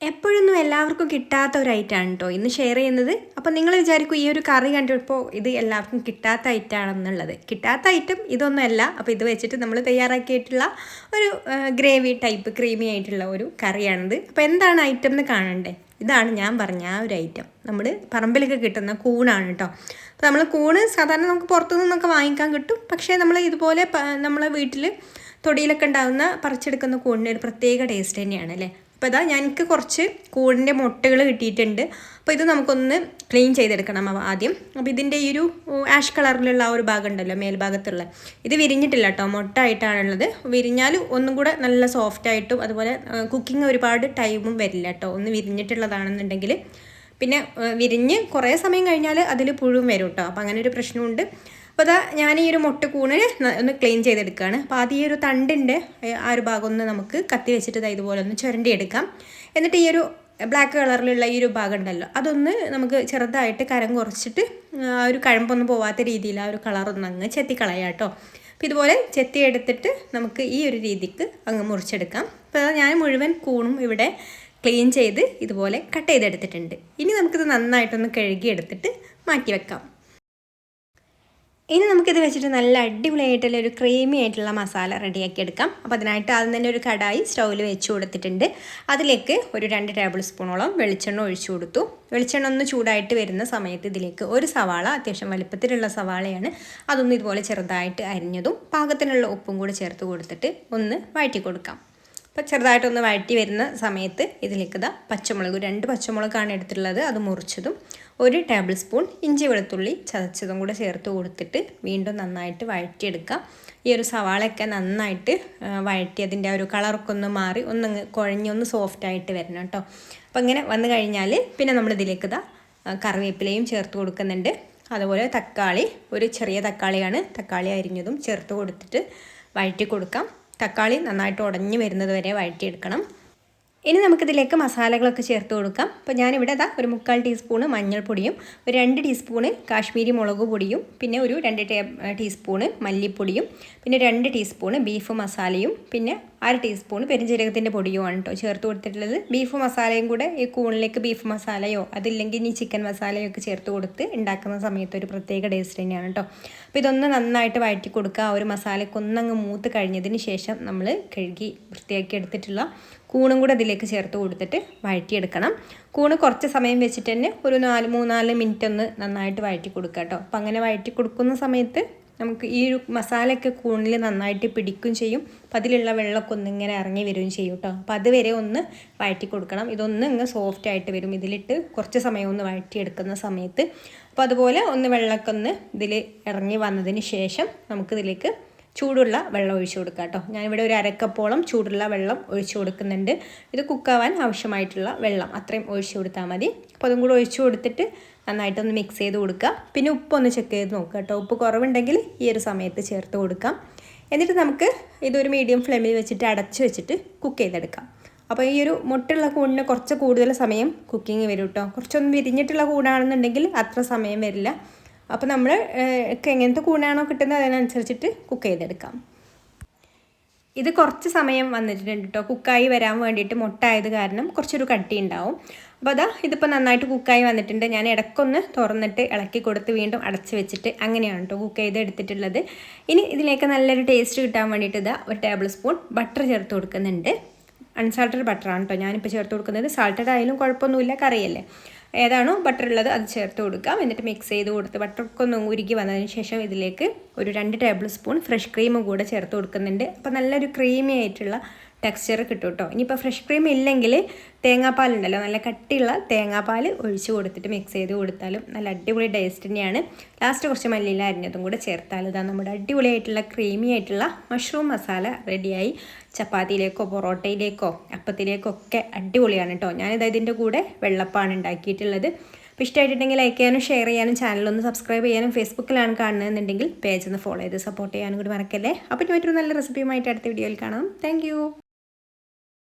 എപ്പോഴൊന്നും എല്ലാവർക്കും കിട്ടാത്ത ഒരു ഐറ്റമാണ് കേട്ടോ ഇന്ന് ഷെയർ ചെയ്യുന്നത്. അപ്പോൾ നിങ്ങൾ വിചാരിക്കും ഈ ഒരു കറി കണ്ടപ്പോൾ ഇത് എല്ലാവർക്കും കിട്ടാത്ത ഐറ്റമാണെന്നുള്ളത്. കിട്ടാത്ത ഐറ്റം ഇതൊന്നുമല്ല. അപ്പോൾ ഇത് വെച്ചിട്ട് നമ്മൾ തയ്യാറാക്കിയിട്ടുള്ള ഒരു ഗ്രേവി ടൈപ്പ് ക്രീമി ആയിട്ടുള്ള ഒരു കറിയാണിത്. അപ്പോൾ എന്താണ് ഐറ്റം എന്ന് കാണണ്ടേ? ഇതാണ് ഞാൻ പറഞ്ഞ ആ ഒരു ഐറ്റം. നമ്മൾ പറമ്പിലൊക്കെ കിട്ടുന്ന കൂണാണ് കേട്ടോ. അപ്പോൾ നമ്മൾ കൂണ് സാധാരണ നമുക്ക് പുറത്തു നിന്നൊക്കെ വാങ്ങിക്കാൻ കിട്ടും. പക്ഷേ നമ്മൾ ഇതുപോലെ നമ്മളെ വീട്ടിൽ തൊടിയിലൊക്കെ ഉണ്ടാകുന്ന പറിച്ചെടുക്കുന്ന കൂണിന് ഒരു പ്രത്യേക ടേസ്റ്റ് തന്നെയാണ് അല്ലേ. അപ്പോൾ ഇതാ എനിക്ക് കുറച്ച് കൂടിൻ്റെ മുട്ടകൾ കിട്ടിയിട്ടുണ്ട്. അപ്പോൾ ഇത് നമുക്കൊന്ന് ക്ലീൻ ചെയ്തെടുക്കണം ആദ്യം. അപ്പോൾ ഇതിൻ്റെ ഈ ഒരു ആഷ് കളറിലുള്ള ആ ഒരു ഭാഗം ഉണ്ടല്ലോ മേൽഭാഗത്തുള്ള, ഇത് വിരിഞ്ഞിട്ടില്ല കേട്ടോ, മുട്ട ആയിട്ടാണുള്ളത്. വിരിഞ്ഞാൽ ഒന്നും കൂടെ നല്ല സോഫ്റ്റായിട്ടും അതുപോലെ കുക്കിംഗ് ഒരുപാട് ടൈമും വരില്ല കേട്ടോ, ഒന്ന് വിരിഞ്ഞിട്ടുള്ളതാണെന്നുണ്ടെങ്കിൽ. പിന്നെ വിരിഞ്ഞ് കുറേ സമയം കഴിഞ്ഞാൽ അതിൽ പുഴുവും വരും കേട്ടോ. അപ്പോൾ അങ്ങനെ ഒരു പ്രശ്നമുണ്ട്. അപ്പോൾ അതാ ഞാൻ ഈ ഒരു മുട്ടക്കൂണ് ഒന്ന് ക്ലീൻ ചെയ്തെടുക്കുകയാണ്. അപ്പോൾ ആദ്യം ഈ ഒരു തണ്ടിൻ്റെ ആ ഒരു ഭാഗം ഒന്ന് നമുക്ക് കത്തി വെച്ചിട്ട് ഇതുപോലെ ഒന്ന് ചുരണ്ടിയെടുക്കാം. എന്നിട്ട് ഈ ഒരു ബ്ലാക്ക് കളറിലുള്ള ഈ ഒരു ഭാഗം ഉണ്ടല്ലോ, അതൊന്ന് നമുക്ക് ചെറുതായിട്ട് കരം കുറച്ചിട്ട് ആ ഒരു കഴമ്പൊന്നും പോവാത്ത രീതിയിൽ ആ ഒരു കളറൊന്ന് അങ്ങ് ചെത്തിക്കളയാം കേട്ടോ. അപ്പോൾ ഇതുപോലെ ചെത്തിയെടുത്തിട്ട് നമുക്ക് ഈ ഒരു രീതിക്ക് അങ്ങ് മുറിച്ചെടുക്കാം. അപ്പോൾ ഞാൻ മുഴുവൻ കൂണും ഇവിടെ ക്ലീൻ ചെയ്ത് ഇതുപോലെ കട്ട് ചെയ്തെടുത്തിട്ടുണ്ട്. ഇനി നമുക്കിത് നന്നായിട്ടൊന്ന് കഴുകിയെടുത്തിട്ട് മാറ്റി വെക്കാം. ഇനി നമുക്കിത് വെച്ചിട്ട് നല്ല അടിപൊളിയായിട്ടുള്ള ഒരു ക്രീമി ആയിട്ടുള്ള മസാല റെഡിയാക്കി എടുക്കാം. അപ്പോൾ അതിനായിട്ട് ആദ്യം തന്നെ ഒരു കടായി സ്റ്റൗവിൽ വെച്ച് കൊടുത്തിട്ടുണ്ട്. അതിലേക്ക് ഒരു 2 ടേബിൾ സ്പൂണോളം വെളിച്ചെണ്ണ ഒഴിച്ചു കൊടുത്തു. വെളിച്ചെണ്ണ ഒന്ന് ചൂടായിട്ട് വരുന്ന സമയത്ത് ഇതിലേക്ക് ഒരു സവാള, അത്യാവശ്യം വലുപ്പത്തിലുള്ള സവാളയാണ്, അതൊന്ന് ഇതുപോലെ ചെറുതായിട്ട് അരിഞ്ഞതും പാകത്തിനുള്ള ഉപ്പും കൂടി ചേർത്ത് കൊടുത്തിട്ട് ഒന്ന് വഴറ്റി കൊടുക്കാം. അപ്പോൾ ചെറുതായിട്ടൊന്ന് വഴറ്റി വരുന്ന സമയത്ത് ഇതിലേക്ക് പച്ചമുളക്, 2 പച്ചമുളകാണ് എടുത്തിട്ടുള്ളത്, അത് മുറിച്ചതും 1 ടേബിൾ സ്പൂൺ ഇഞ്ചി വെളുത്തുള്ളി ചതച്ചതും കൂടെ ചേർത്ത് കൊടുത്തിട്ട് വീണ്ടും നന്നായിട്ട് വഴറ്റിയെടുക്കാം. ഈ ഒരു സവാളയൊക്കെ നന്നായിട്ട് വഴറ്റി അതിൻ്റെ ഒരു കളറൊക്കെ ഒന്ന് മാറി ഒന്നങ്ങ് കുഴഞ്ഞൊന്ന് സോഫ്റ്റായിട്ട് വരണം കേട്ടോ. അപ്പോൾ ഇങ്ങനെ വന്നു കഴിഞ്ഞാൽ പിന്നെ നമ്മളിതിലേക്ക് കറിവേപ്പിലയും ചേർത്ത് കൊടുക്കുന്നുണ്ട്. അതുപോലെ തക്കാളി, ഒരു ചെറിയ തക്കാളിയാണ്, തക്കാളി അരിഞ്ഞതും ചേർത്ത് കൊടുത്തിട്ട് വഴറ്റി കൊടുക്കാം. തക്കാളി നന്നായിട്ട് ഉടഞ്ഞ് വരുന്നത് വരെ വഴറ്റിയെടുക്കണം. ഇനി നമുക്കിതിലേക്ക് മസാലകളൊക്കെ ചേർത്ത് കൊടുക്കാം. അപ്പോൾ ഞാനിവിടെ ഒരു 3/4 ടീസ്പൂണ് മഞ്ഞൾപ്പൊടിയും, ഒരു 2 ടീസ്പൂണ് കാശ്മീരി മുളക് പൊടിയും, പിന്നെ ഒരു 2 ടീസ്പൂണ് മല്ലിപ്പൊടിയും, പിന്നെ 2 ടീസ്പൂണ് ബീഫ് മസാലയും, പിന്നെ 1/2 ടീസ്പൂണ് പെരുംജീരകത്തിൻ്റെ പൊടിയുമാണ് കേട്ടോ ചേർത്ത് കൊടുത്തിട്ടുള്ളത്. ബീഫ് മസാലയും കൂടെ ഈ കൂണിലേക്ക് ബീഫ് മസാലയോ അതില്ലെങ്കിൽ ഇനി ചിക്കൻ മസാലയോ ഒക്കെ ചേർത്ത് കൊടുത്ത് ഉണ്ടാക്കുന്ന സമയത്ത് ഒരു പ്രത്യേക ടേസ്റ്റ് തന്നെയാണ് കേട്ടോ. അപ്പോൾ ഇതൊന്ന് നന്നായിട്ട് വഴറ്റി കൊടുക്കുക. ആ ഒരു മസാലയ്ക്ക് ഒന്നങ്ങ് മൂത്ത് കഴിഞ്ഞതിന് ശേഷം നമ്മൾ കഴുകി വൃത്തിയാക്കി എടുത്തിട്ടുള്ള കൂണും കൂടെ അതിലേക്ക് ചേർത്ത് കൊടുത്തിട്ട് വഴറ്റിയെടുക്കണം. കൂണ് കുറച്ച് സമയം വെച്ചിട്ട് തന്നെ ഒരു 3-4 മിനിറ്റ് ഒന്ന് നന്നായിട്ട് വഴറ്റി കൊടുക്കുക കേട്ടോ. അപ്പോൾ അങ്ങനെ വഴറ്റി കൊടുക്കുന്ന സമയത്ത് നമുക്ക് ഈ ഒരു മസാലയൊക്കെ കൂണിൽ നന്നായിട്ട് പിടിക്കുകയും ചെയ്യും. അപ്പോൾ അതിലുള്ള വെള്ളമൊക്കെ ഒന്നിങ്ങനെ ഇറങ്ങി വരികയും ചെയ്യും കേട്ടോ. അപ്പോൾ അതുവരെ ഒന്ന് വഴറ്റി കൊടുക്കണം. ഇതൊന്ന് ഇങ്ങ് സോഫ്റ്റായിട്ട് വരും ഇതിലിട്ട് കുറച്ച് സമയം ഒന്ന് വഴറ്റിയെടുക്കുന്ന സമയത്ത്. അപ്പോൾ അതുപോലെ ഒന്ന് വെള്ളമൊക്കെ ഒന്ന് ഇതിൽ ഇറങ്ങി വന്നതിന് ശേഷം നമുക്കിതിലേക്ക് ചൂടുള്ള വെള്ളം ഒഴിച്ചു കൊടുക്കുക കേട്ടോ. ഞാനിവിടെ ഒരു 1/2 കപ്പോളം ചൂടുള്ള വെള്ളം ഒഴിച്ചു കൊടുക്കുന്നുണ്ട്. ഇത് കുക്കാവാൻ ആവശ്യമായിട്ടുള്ള വെള്ളം അത്രയും ഒഴിച്ചു കൊടുത്താൽ മതി. അപ്പോൾ അതും കൂടെ ഒഴിച്ചു കൊടുത്തിട്ട് നന്നായിട്ടൊന്ന് മിക്സ് ചെയ്ത് കൊടുക്കുക. പിന്നെ ഉപ്പൊന്ന് ചെക്ക് ചെയ്ത് നോക്കുക കേട്ടോ. ഉപ്പ് കുറവുണ്ടെങ്കിൽ ഈ ഒരു സമയത്ത് ചേർത്ത് കൊടുക്കാം. എന്നിട്ട് നമുക്ക് ഇതൊരു മീഡിയം ഫ്ലെയിമിൽ വെച്ചിട്ട് അടച്ച് വെച്ചിട്ട് കുക്ക് ചെയ്തെടുക്കാം. അപ്പോൾ ഈ ഒരു മുട്ടുള്ള കൂടിന് കുറച്ച് കൂടുതൽ സമയം കുക്കിങ് വരും കേട്ടോ. കുറച്ചൊന്ന് വിരിഞ്ഞിട്ടുള്ള കൂടാണെന്നുണ്ടെങ്കിൽ അത്ര സമയം വരില്ല. അപ്പോൾ നമ്മൾ എങ്ങനത്തെ കൂണാണോ കിട്ടുന്നത് അതിനനുസരിച്ചിട്ട് കുക്ക് ചെയ്തെടുക്കാം. ഇത് കുറച്ച് സമയം വന്നിട്ടുണ്ട് കേട്ടോ, കുക്കായി വരാൻ വേണ്ടിയിട്ട്. മുട്ട ആയത് കാരണം കുറച്ചൊരു കട്ടി ഉണ്ടാവും. അപ്പോൾ ഇതിപ്പോൾ നന്നായിട്ട് കുക്കായി വന്നിട്ടുണ്ട്. ഞാൻ ഇടയ്ക്കൊന്ന് തുറന്നിട്ട് ഇളക്കി കൊടുത്ത് വീണ്ടും അടച്ച് വെച്ചിട്ട് അങ്ങനെയാണ് കേട്ടോ കുക്ക് ചെയ്ത് എടുത്തിട്ടുള്ളത്. ഇനി ഇതിലേക്ക് നല്ലൊരു ടേസ്റ്റ് കിട്ടാൻ വേണ്ടിയിട്ട് 1 ടേബിൾ സ്പൂൺ ബട്ടർ ചേർത്ത് കൊടുക്കുന്നുണ്ട്. അൺസാൾട്ടഡ് ബട്ടറാണ് കേട്ടോ ഞാനിപ്പോൾ ചേർത്ത് കൊടുക്കുന്നത്. സാൾട്ടഡ് ആയാലും കുഴപ്പമൊന്നുമില്ല, കറിയല്ലേ. ഏതാണോ ബട്ടർ ഉള്ളത് അത് ചേർത്ത് കൊടുക്കാം. എന്നിട്ട് മിക്സ് ചെയ്ത് കൊടുത്ത് ബട്ടറൊക്കെ ഒന്ന് ഉരുക്കി വന്നതിന് ശേഷം ഇതിലേക്ക് ഒരു 2 ടേബിൾ സ്പൂൺ ഫ്രഷ് ക്രീമും കൂടെ ചേർത്ത് കൊടുക്കുന്നുണ്ട്. അപ്പോൾ നല്ലൊരു ക്രീമി ആയിട്ടുള്ള ടെക്സ്ചർ കിട്ടും കേട്ടോ. ഇനിയിപ്പോൾ ഫ്രഷ് ക്രീം ഇല്ലെങ്കിൽ തേങ്ങാപ്പാലുണ്ടല്ലോ, നല്ല കട്ടിയുള്ള തേങ്ങാപ്പാൽ ഒഴിച്ച് കൊടുത്തിട്ട് മിക്സ് ചെയ്ത് കൊടുത്താലും നല്ല അടിപൊളി ടേസ്റ്റ് തന്നെയാണ്. ലാസ്റ്റ് കുറച്ച് മല്ലിയില അരിഞ്ഞതും കൂടെ ചേർത്താൽ നമ്മുടെ അടിപൊളിയായിട്ടുള്ള ക്രീമി ആയിട്ടുള്ള മഷ്റൂം മസാല റെഡിയായി. ചപ്പാത്തിയിലേക്കോ പൊറോട്ടയിലേക്കോ അപ്പത്തിലേക്കോ ഒക്കെ അടിപൊളിയാണ് കേട്ടോ. ഇതിൻ്റെ കൂടെ വെള്ളപ്പാണ് ഉണ്ടാക്കിയിട്ടുള്ളത്. അപ്പോൾ ഇഷ്ടമായിട്ടുണ്ടെങ്കിൽ ലൈക്ക് ചെയ്യാനും ഷെയർ ചെയ്യാനും ചാനലൊന്ന് സബ്സ്ക്രൈബ് ചെയ്യാനും, ഫേസ്ബുക്കിലാണ് കാണുന്നതെന്നുണ്ടെങ്കിൽ പേജ് ഒന്ന് ഫോളോ ചെയ്ത് സപ്പോർട്ട് ചെയ്യാനും കൂടി മറക്കല്ലേ. അപ്പോൾ മറ്റൊരു നല്ല റെസിപ്പിയുമായിട്ട് അടുത്ത വീഡിയോയിൽ കാണാം. താങ്ക്